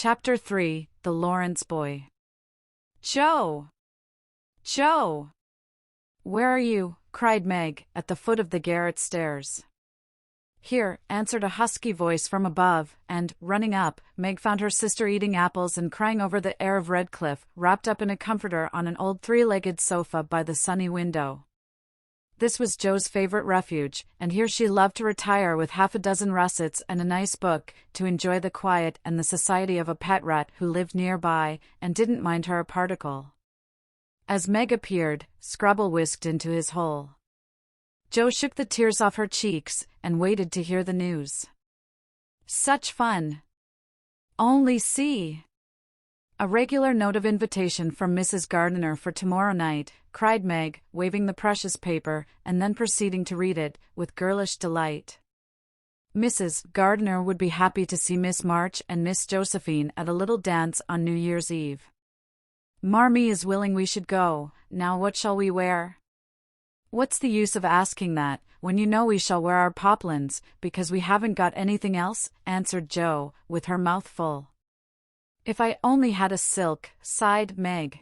Chapter 3, The Lawrence Boy. Joe! Joe! Where are you? Cried Meg, at the foot of the garret stairs. Here, answered a husky voice from above, and, running up, Meg found her sister eating apples and crying over the air of Redcliffe, wrapped up in a comforter on an old three-legged sofa by the sunny window. This was Joe's favorite refuge, and here she loved to retire with half a dozen russets and a nice book, to enjoy the quiet and the society of a pet rat who lived nearby, and didn't mind her a particle. As Meg appeared, Scrabble whisked into his hole. Joe shook the tears off her cheeks, and waited to hear the news. Such fun! Only see! A regular note of invitation from Mrs. Gardiner for tomorrow night, cried Meg, waving the precious paper, and then proceeding to read it, with girlish delight. Mrs. Gardiner would be happy to see Miss March and Miss Josephine at a little dance on New Year's Eve. Marmee is willing we should go. Now what shall we wear? What's the use of asking that, when you know we shall wear our poplins, because we haven't got anything else, answered Joe, with her mouth full. If I only had a silk, sighed Meg.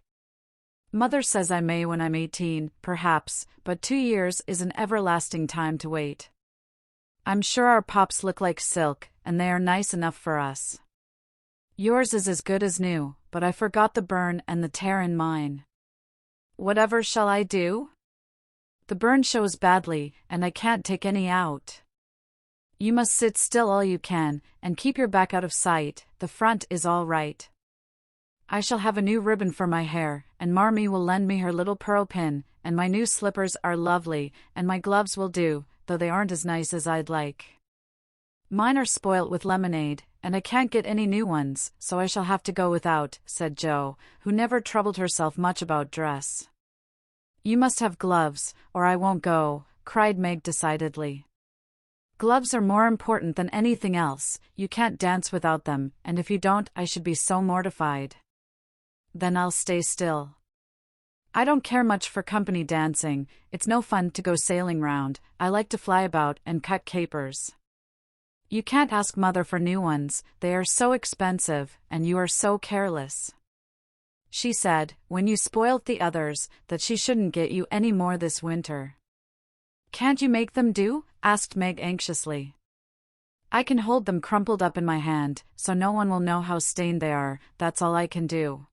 Mother says I may when I'm 18, perhaps, but 2 years is an everlasting time to wait. I'm sure our pops look like silk, and they are nice enough for us. Yours is as good as new, but I forgot the burn and the tear in mine. Whatever shall I do? The burn shows badly, and I can't take any out. You must sit still all you can, and keep your back out of sight. The front is all right. I shall have a new ribbon for my hair, and Marmee will lend me her little pearl pin, and my new slippers are lovely, and my gloves will do, though they aren't as nice as I'd like. Mine are spoilt with lemonade, and I can't get any new ones, so I shall have to go without, said Joe, who never troubled herself much about dress. You must have gloves, or I won't go, cried Meg decidedly. Gloves are more important than anything else. You can't dance without them, and if you don't, I should be so mortified. Then I'll stay still. I don't care much for company dancing. It's no fun to go sailing round. I like to fly about and cut capers. You can't ask Mother for new ones, they are so expensive, and you are so careless. She said, when you spoilt the others, that she shouldn't get you any more this winter. Can't you make them do? Asked Meg anxiously. I can hold them crumpled up in my hand, so no one will know how stained they are, that's all I can do.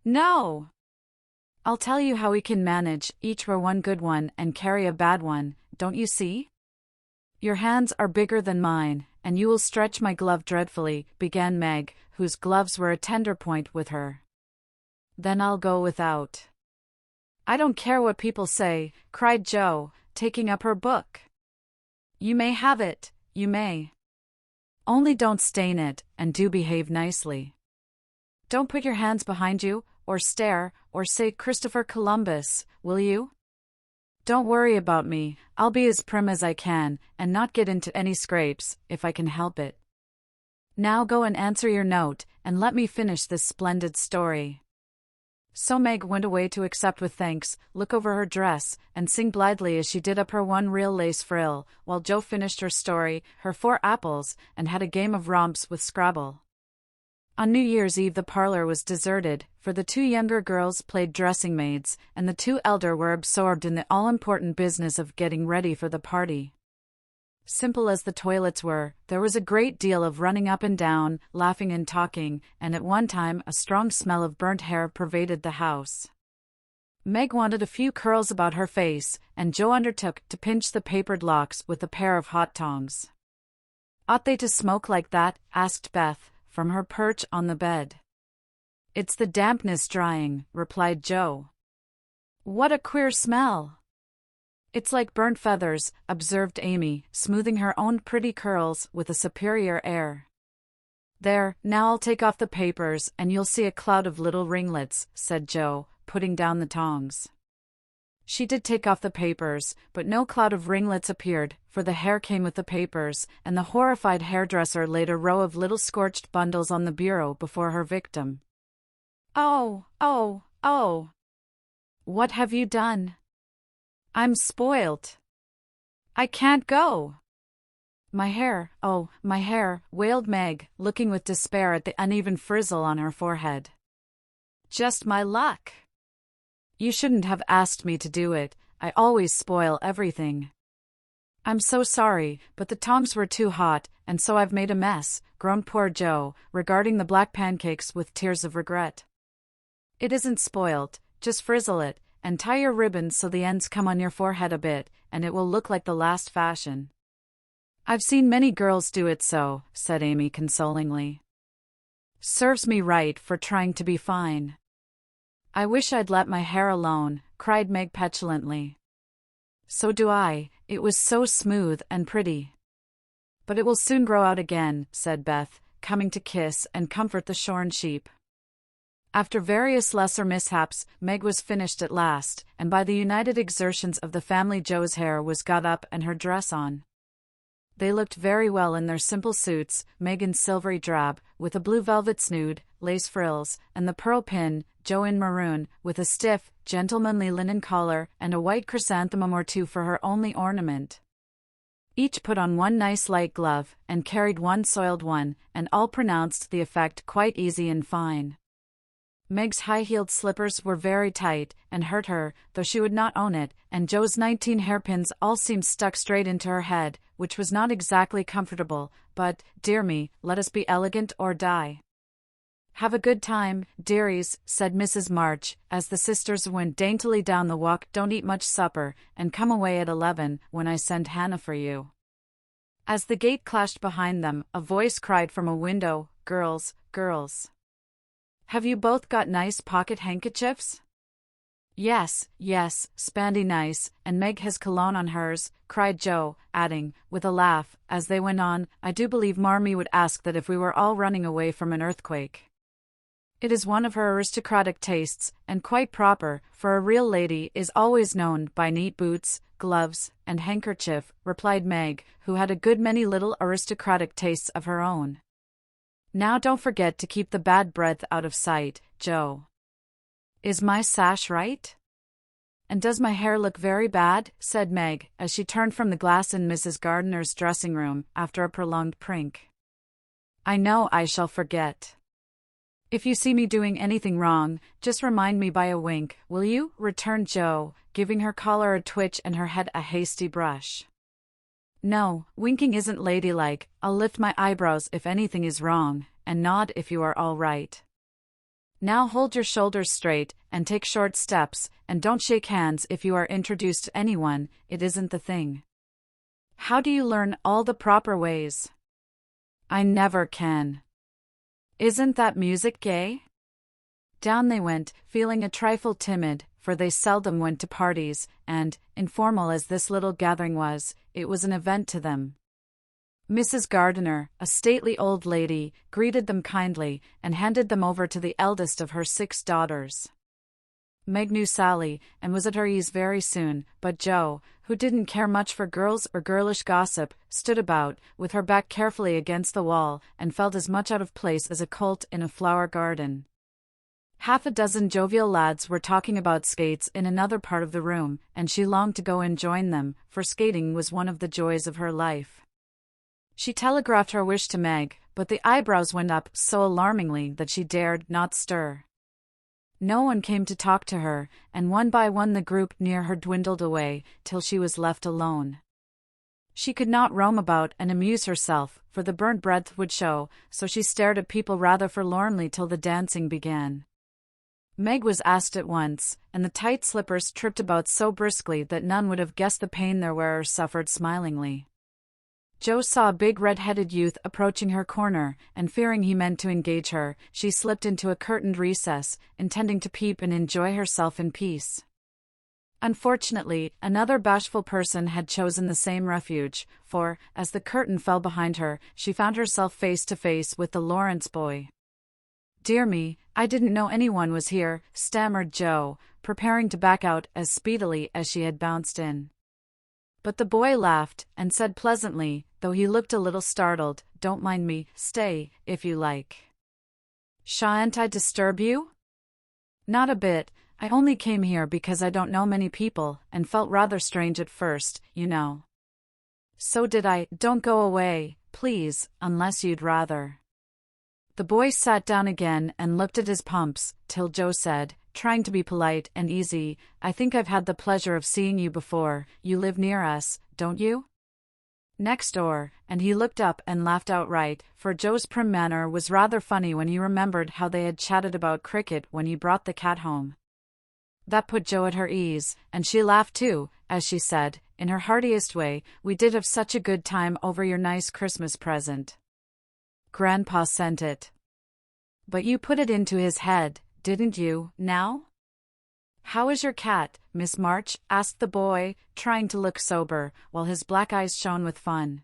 No! I'll tell you how we can manage, each wear one good one and carry a bad one, don't you see? Your hands are bigger than mine, and you will stretch my glove dreadfully, began Meg, whose gloves were a tender point with her. Then I'll go without. I don't care what people say, cried Joe, taking up her book. You may have it, you may. Only don't stain it, and do behave nicely. Don't put your hands behind you, or stare, or say Christopher Columbus, will you? Don't worry about me, I'll be as prim as I can, and not get into any scrapes, if I can help it. Now go and answer your note, and let me finish this splendid story. So Meg went away to accept with thanks, look over her dress, and sing blithely as she did up her one real lace frill, while Joe finished her story, her 4 apples, and had a game of romps with Scrabble. On New Year's Eve the parlor was deserted, for the 2 younger girls played dressing maids, and the 2 elder were absorbed in the all-important business of getting ready for the party. Simple as the toilets were, there was a great deal of running up and down, laughing and talking, and at one time a strong smell of burnt hair pervaded the house. Meg wanted a few curls about her face, and Joe undertook to pinch the papered locks with a pair of hot tongs. Ought they to smoke like that? Asked Beth, from her perch on the bed. It's the dampness drying, replied Joe. What a queer smell! It's like burnt feathers, observed Amy, smoothing her own pretty curls with a superior air. There, now I'll take off the papers and you'll see a cloud of little ringlets, said Joe, putting down the tongs. She did take off the papers, but no cloud of ringlets appeared, for the hair came with the papers, and the horrified hairdresser laid a row of little scorched bundles on the bureau before her victim. Oh, oh, oh! What have you done? I'm spoilt. I can't go. My hair, oh, my hair, wailed Meg, looking with despair at the uneven frizzle on her forehead. Just my luck. You shouldn't have asked me to do it, I always spoil everything. I'm so sorry, but the tongs were too hot, and so I've made a mess, groaned poor Joe, regarding the black pancakes with tears of regret. It isn't spoiled, just frizzle it, and tie your ribbons so the ends come on your forehead a bit, and it will look like the last fashion. I've seen many girls do it so, said Amy consolingly. Serves me right for trying to be fine. I wish I'd let my hair alone, cried Meg petulantly. So do I, it was so smooth and pretty. But it will soon grow out again, said Beth, coming to kiss and comfort the shorn sheep. After various lesser mishaps, Meg was finished at last, and by the united exertions of the family Joe's hair was got up and her dress on. They looked very well in their simple suits, Meg in silvery drab, with a blue velvet snood, lace frills, and the pearl pin, Joe in maroon, with a stiff, gentlemanly linen collar and a white chrysanthemum or two for her only ornament. Each put on one nice light glove, and carried one soiled one, and all pronounced the effect quite easy and fine. Meg's high-heeled slippers were very tight, and hurt her, though she would not own it, and Joe's 19 hairpins all seemed stuck straight into her head, which was not exactly comfortable, but, dear me, let us be elegant or die. Have a good time, dearies, said Mrs. March, as the sisters went daintily down the walk. Don't eat much supper, and come away at 11, when I send Hannah for you. As the gate clashed behind them, a voice cried from a window, Girls, girls. Have you both got nice pocket handkerchiefs? Yes, spandy nice, and Meg has cologne on hers, cried Joe, adding, with a laugh, as they went on, I do believe Marmee would ask that if we were all running away from an earthquake. It is one of her aristocratic tastes, and quite proper, for a real lady is always known by neat boots, gloves, and handkerchief, replied Meg, who had a good many little aristocratic tastes of her own. Now don't forget to keep the bad breath out of sight, Joe. Is my sash right? And does my hair look very bad? Said Meg, as she turned from the glass in Mrs. Gardiner's dressing room, after a prolonged prink. I know I shall forget. If you see me doing anything wrong, just remind me by a wink, will you? Returned Joe, giving her collar a twitch and her head a hasty brush. No, winking isn't ladylike. I'll lift my eyebrows if anything is wrong, and nod if you are all right. Now hold your shoulders straight, and take short steps, and don't shake hands if you are introduced to anyone, it isn't the thing. How do you learn all the proper ways? I never can. Isn't that music gay? Down they went, feeling a trifle timid, for they seldom went to parties, and, informal as this little gathering was, it was an event to them. Mrs. Gardiner, a stately old lady, greeted them kindly, and handed them over to the eldest of her 6 daughters. Meg knew Sally, and was at her ease very soon, but Joe, who didn't care much for girls or girlish gossip, stood about, with her back carefully against the wall, and felt as much out of place as a colt in a flower garden. Half a dozen jovial lads were talking about skates in another part of the room, and she longed to go and join them, for skating was one of the joys of her life. She telegraphed her wish to Meg, but the eyebrows went up so alarmingly that she dared not stir. No one came to talk to her, and one by one the group near her dwindled away, till she was left alone. She could not roam about and amuse herself, for the burnt breath would show, so she stared at people rather forlornly till the dancing began. Meg was asked at once, and the tight slippers tripped about so briskly that none would have guessed the pain their wearer suffered smilingly. Joe saw a big red-headed youth approaching her corner, and fearing he meant to engage her, she slipped into a curtained recess, intending to peep and enjoy herself in peace. Unfortunately, another bashful person had chosen the same refuge, for, as the curtain fell behind her, she found herself face to face with the Lawrence boy. Dear me, I didn't know anyone was here, stammered Joe, preparing to back out as speedily as she had bounced in. But the boy laughed, and said pleasantly, though he looked a little startled, Don't mind me, stay, if you like. Shan't I disturb you? Not a bit, I only came here because I don't know many people, and felt rather strange at first, you know. So did I. Don't go away, please, unless you'd rather. The boy sat down again and looked at his pumps, till Joe said, trying to be polite and easy, I think I've had the pleasure of seeing you before. You live near us, don't you? Next door, and he looked up and laughed outright, for Joe's prim manner was rather funny when he remembered how they had chatted about cricket when he brought the cat home. That put Joe at her ease, and she laughed too, as she said, in her heartiest way, we did have such a good time over your nice Christmas present. Grandpa sent it. But you put it into his head, didn't you, now? How is your cat, Miss March? Asked the boy, trying to look sober, while his black eyes shone with fun.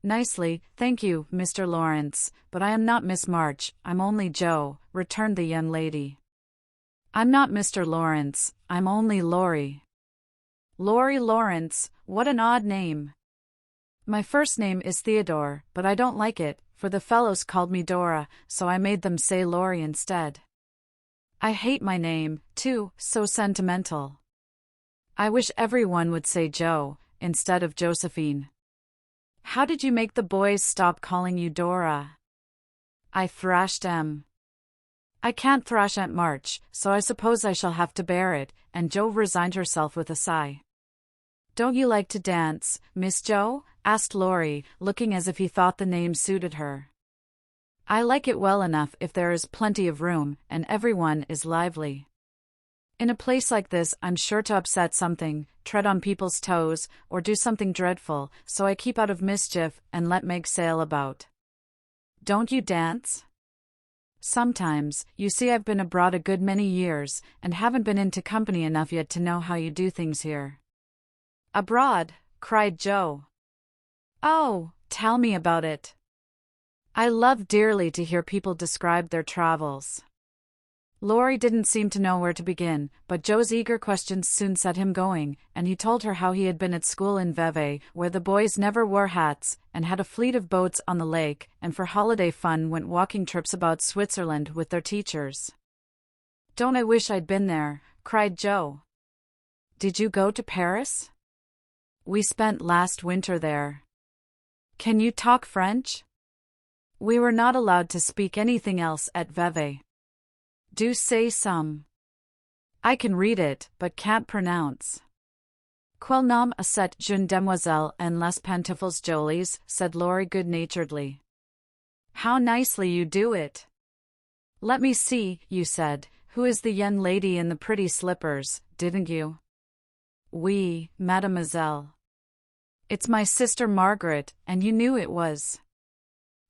Nicely, thank you, Mr. Lawrence, but I am not Miss March, I'm only Joe, returned the young lady. I'm not Mr. Lawrence, I'm only Laurie. Laurie Lawrence, what an odd name. My first name is Theodore, but I don't like it, for the fellows called me Dora, so I made them say Laurie instead. I hate my name, too, so sentimental. I wish everyone would say Joe, instead of Josephine. How did you make the boys stop calling you Dora? I thrashed em. I can't thrash Aunt March, so I suppose I shall have to bear it, and Joe resigned herself with a sigh. Don't you like to dance, Miss Joe? Asked Laurie, looking as if he thought the name suited her. I like it well enough if there is plenty of room, and everyone is lively. In a place like this I'm sure to upset something, tread on people's toes, or do something dreadful, so I keep out of mischief and let Meg sail about. Don't you dance? Sometimes. You see, I've been abroad a good many years, and haven't been into company enough yet to know how you do things here. Abroad? Cried Joe. Oh, tell me about it. I love dearly to hear people describe their travels. Laurie didn't seem to know where to begin, but Joe's eager questions soon set him going, and he told her how he had been at school in Vevey, where the boys never wore hats, and had a fleet of boats on the lake, and for holiday fun went walking trips about Switzerland with their teachers. Don't I wish I'd been there, cried Joe. Did you go to Paris? We spent last winter there. Can you talk French? We were not allowed to speak anything else at Vevey. Do say some. I can read it, but can't pronounce. Quel nom a cette jeune demoiselle en les pantoufles jolies, said Laurie good-naturedly. How nicely you do it. Let me see, you said, who is the young lady in the pretty slippers, didn't you? Oui, mademoiselle. It's my sister Margaret, and you knew it was.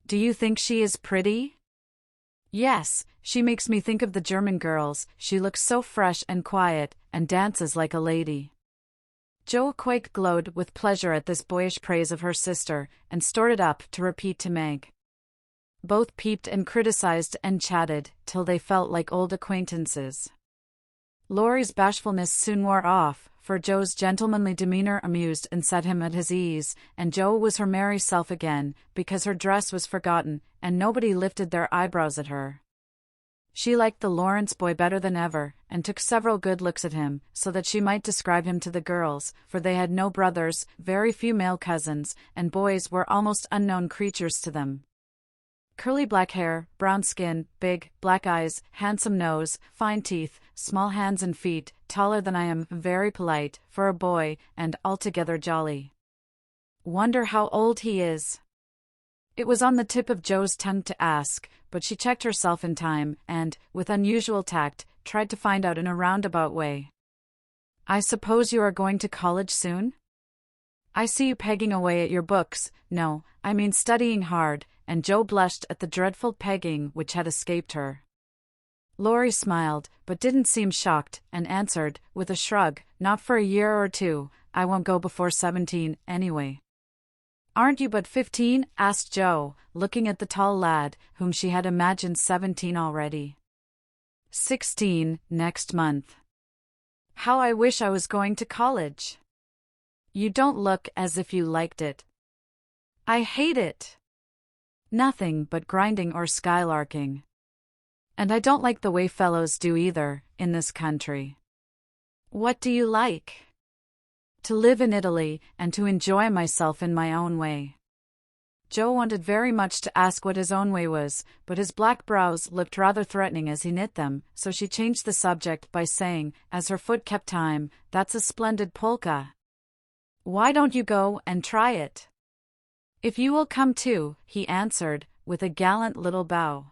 Do you think she is pretty? Yes, she makes me think of the German girls, she looks so fresh and quiet, and dances like a lady. Joe quite glowed with pleasure at this boyish praise of her sister, and stored it up to repeat to Meg. Both peeped and criticized and chatted, till they felt like old acquaintances. Laurie's bashfulness soon wore off, for Joe's gentlemanly demeanor amused and set him at his ease, and Joe was her merry self again, because her dress was forgotten, and nobody lifted their eyebrows at her. She liked the Lawrence boy better than ever, and took several good looks at him, so that she might describe him to the girls, for they had no brothers, very few male cousins, and boys were almost unknown creatures to them. Curly black hair, brown skin, big, black eyes, handsome nose, fine teeth, small hands and feet, taller than I am, very polite, for a boy, and altogether jolly. Wonder how old he is? It was on the tip of Joe's tongue to ask, but she checked herself in time, and, with unusual tact, tried to find out in a roundabout way. I suppose you are going to college soon? I see you pegging away at your books. No, I mean studying hard, and Joe blushed at the dreadful pegging which had escaped her. Laurie smiled, but didn't seem shocked, and answered, with a shrug, not for a year or two, I won't go before 17, anyway. Aren't you but 15? Asked Joe, looking at the tall lad, whom she had imagined 17 already. 16, next month. How I wish I was going to college. You don't look as if you liked it. I hate it. Nothing but grinding or skylarking. And I don't like the way fellows do either, in this country. What do you like? to live in Italy, and to enjoy myself in my own way. Joe wanted very much to ask what his own way was, but his black brows looked rather threatening as he knit them, so she changed the subject by saying, as her foot kept time, "That's a splendid polka. Why don't you go and try it?" "If you will come too," he answered, with a gallant little bow.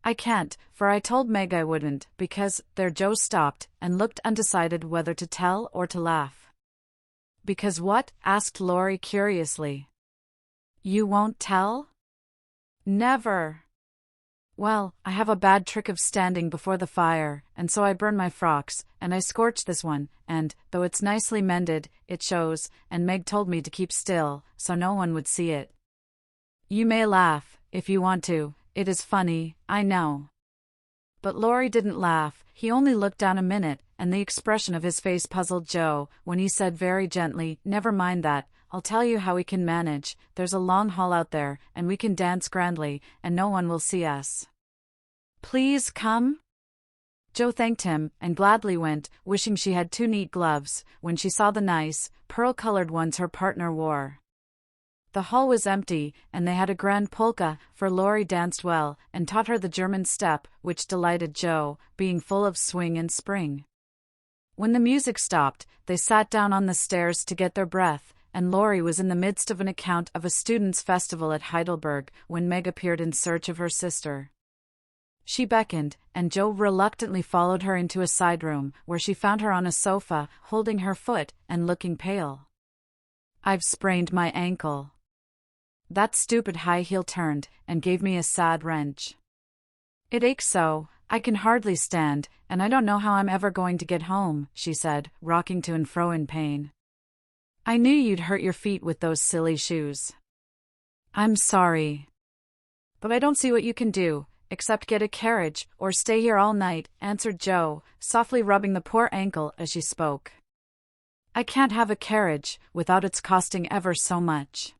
"I can't, for I told Meg I wouldn't, because," there Joe stopped, and looked undecided whether to tell or to laugh. "Because what?" asked Laurie curiously. "You won't tell?" "Never." "Well, I have a bad trick of standing before the fire, and so I burn my frocks, and I scorched this one, and, though it's nicely mended, it shows, and Meg told me to keep still, so no one would see it. You may laugh, if you want to, it is funny, I know." But Laurie didn't laugh, he only looked down a minute, and the expression of his face puzzled Joe, when he said very gently, "Never mind that, I'll tell you how we can manage. There's a long hall out there, and we can dance grandly, and no one will see us. Please come?" Joe thanked him, and gladly went, wishing she had 2 neat gloves, when she saw the nice, pearl-colored ones her partner wore. The hall was empty, and they had a grand polka, for Laurie danced well, and taught her the German step, which delighted Joe, being full of swing and spring. When the music stopped, they sat down on the stairs to get their breath, and Laurie was in the midst of an account of a students' festival at Heidelberg, when Meg appeared in search of her sister. She beckoned, and Joe reluctantly followed her into a side room, where she found her on a sofa, holding her foot, and looking pale. "I've sprained my ankle. That stupid high heel turned, and gave me a sad wrench. It aches so, I can hardly stand, and I don't know how I'm ever going to get home," she said, rocking to and fro in pain. "I knew you'd hurt your feet with those silly shoes." "I'm sorry. But I don't see what you can do, except get a carriage, or stay here all night," answered Joe, softly rubbing the poor ankle as she spoke. "I can't have a carriage, without its costing ever so much.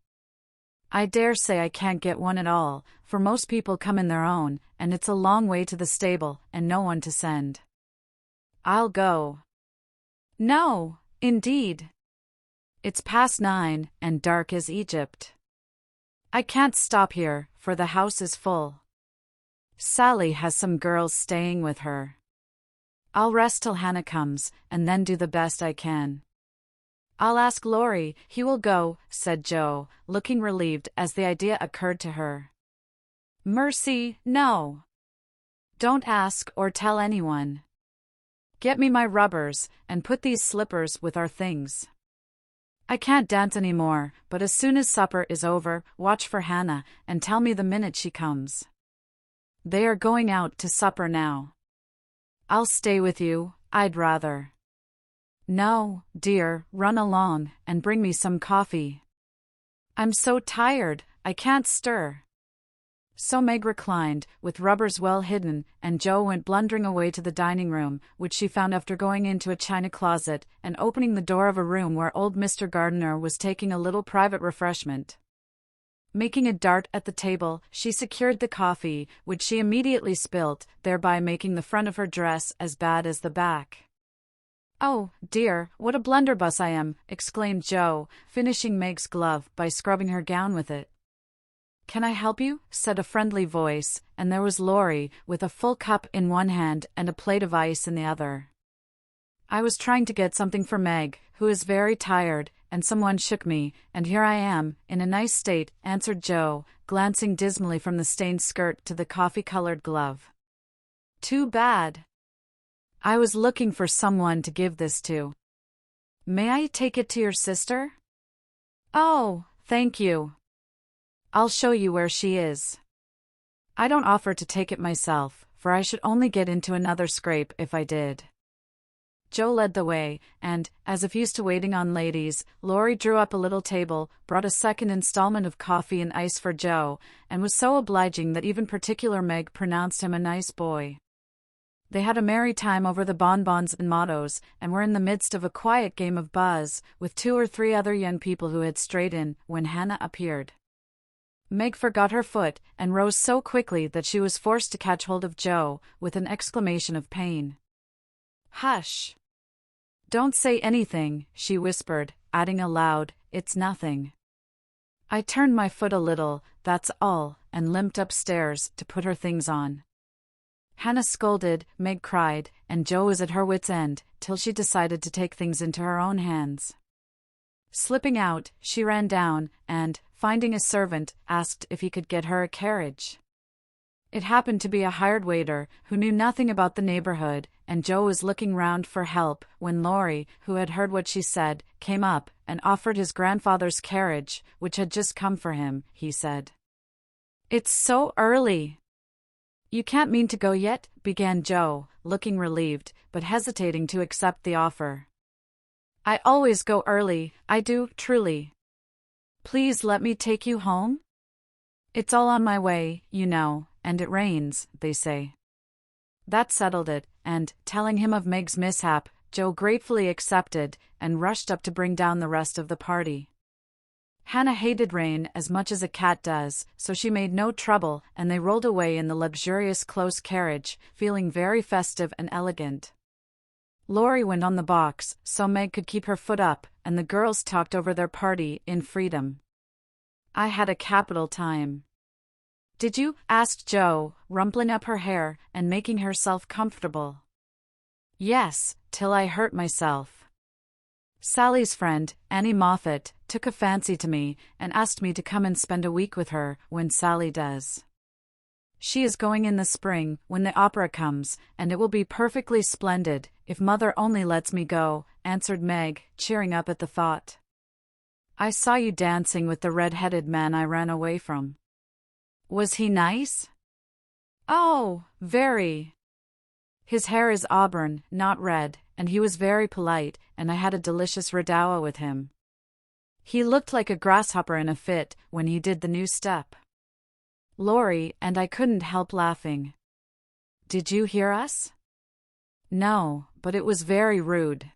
I dare say I can't get one at all, for most people come in their own, and it's a long way to the stable, and no one to send." "I'll go." "No, indeed. It's past 9, and dark as Egypt. I can't stop here, for the house is full. Sally has some girls staying with her. I'll rest till Hannah comes, and then do the best I can." "I'll ask Laurie, he will go," said Joe, looking relieved as the idea occurred to her. "Mercy, no. Don't ask or tell anyone. Get me my rubbers, and put these slippers with our things. I can't dance any more, but as soon as supper is over, watch for Hannah, and tell me the minute she comes. They are going out to supper now. I'll stay with you, I'd rather." "No, dear, run along, and bring me some coffee. I'm so tired, I can't stir." So Meg reclined, with rubbers well hidden, and Joe went blundering away to the dining room, which she found after going into a china closet, and opening the door of a room where old Mr. Gardiner was taking a little private refreshment. Making a dart at the table, she secured the coffee, which she immediately spilt, thereby making the front of her dress as bad as the back. "Oh, dear, what a blunderbuss I am," exclaimed Joe, finishing Meg's glove by scrubbing her gown with it. "Can I help you?" said a friendly voice, and there was Laurie, with a full cup in one hand and a plate of ice in the other. "I was trying to get something for Meg, who is very tired, and someone shook me, and here I am, in a nice state," answered Joe, glancing dismally from the stained skirt to the coffee-colored glove. "Too bad. I was looking for someone to give this to. May I take it to your sister?" "Oh, thank you. I'll show you where she is. I don't offer to take it myself, for I should only get into another scrape if I did." Joe led the way, and, as if used to waiting on ladies, Laurie drew up a little table, brought a second installment of coffee and ice for Joe, and was so obliging that even particular Meg pronounced him a nice boy. They had a merry time over the bonbons and mottos, and were in the midst of a quiet game of buzz, with 2 or 3 other young people who had strayed in, when Hannah appeared. Meg forgot her foot, and rose so quickly that she was forced to catch hold of Joe, with an exclamation of pain. "Hush! Don't say anything, she whispered, adding aloud, it's nothing. I turned my foot a little, that's all, and limped upstairs to put her things on. Hannah scolded, Meg cried, and Jo was at her wits' end, till she decided to take things into her own hands. Slipping out, she ran down, and, finding a servant, asked if he could get her a carriage. It happened to be a hired waiter, who knew nothing about the neighborhood, and Jo was looking round for help, when Laurie, who had heard what she said, came up, and offered his grandfather's carriage, which had just come for him, he said. It's so early. You can't mean to go yet, began Jo, looking relieved, but hesitating to accept the offer. I always go early, I do, truly. Please let me take you home? It's all on my way, you know, and it rains, they say. That settled it, and, telling him of Meg's mishap, Jo gratefully accepted, and rushed up to bring down the rest of the party. Hannah hated rain as much as a cat does, so she made no trouble, and they rolled away in the luxurious close carriage, feeling very festive and elegant. Laurie went on the box, so Meg could keep her foot up, and the girls talked over their party in freedom. I had a capital time. Did you? Asked Jo, rumpling up her hair and making herself comfortable. Yes, till I hurt myself. Sally's friend, Annie Moffat, took a fancy to me and asked me to come and spend a week with her when Sally does. She is going in the spring, when the opera comes, and it will be perfectly splendid, if Mother only lets me go, answered Meg, cheering up at the thought. I saw you dancing with the red-headed man I ran away from. Was he nice? Oh, very. His hair is auburn, not red, and he was very polite, and I had a delicious redowa with him. He looked like a grasshopper in a fit when he did the new step. Laurie and I couldn't help laughing. Did you hear us? No, but it was very rude.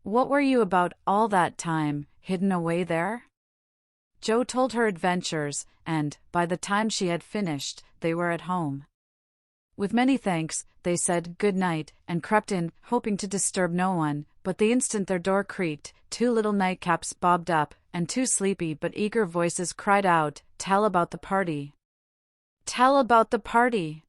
What were you about all that time, hidden away there? Jo told her adventures, and, by the time she had finished, they were at home. With many thanks, they said good night, and crept in, hoping to disturb no one, but the instant their door creaked, 2 little nightcaps bobbed up, and 2 sleepy but eager voices cried out, Tell about the party. Tell about the party.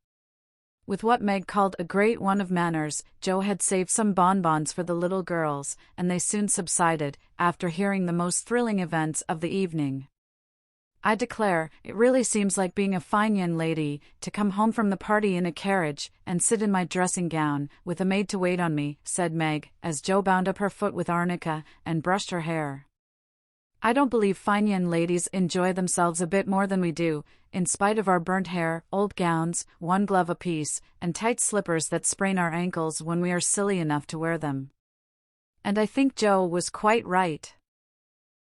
With what Meg called a great one of manners, Jo had saved some bonbons for the little girls, and they soon subsided, after hearing the most thrilling events of the evening. I declare, it really seems like being a fine young lady, to come home from the party in a carriage, and sit in my dressing gown, with a maid to wait on me, said Meg, as Jo bound up her foot with arnica, and brushed her hair. I don't believe fine young ladies enjoy themselves a bit more than we do, in spite of our burnt hair, old gowns, 1 glove apiece, and tight slippers that sprain our ankles when we are silly enough to wear them. And I think Jo was quite right.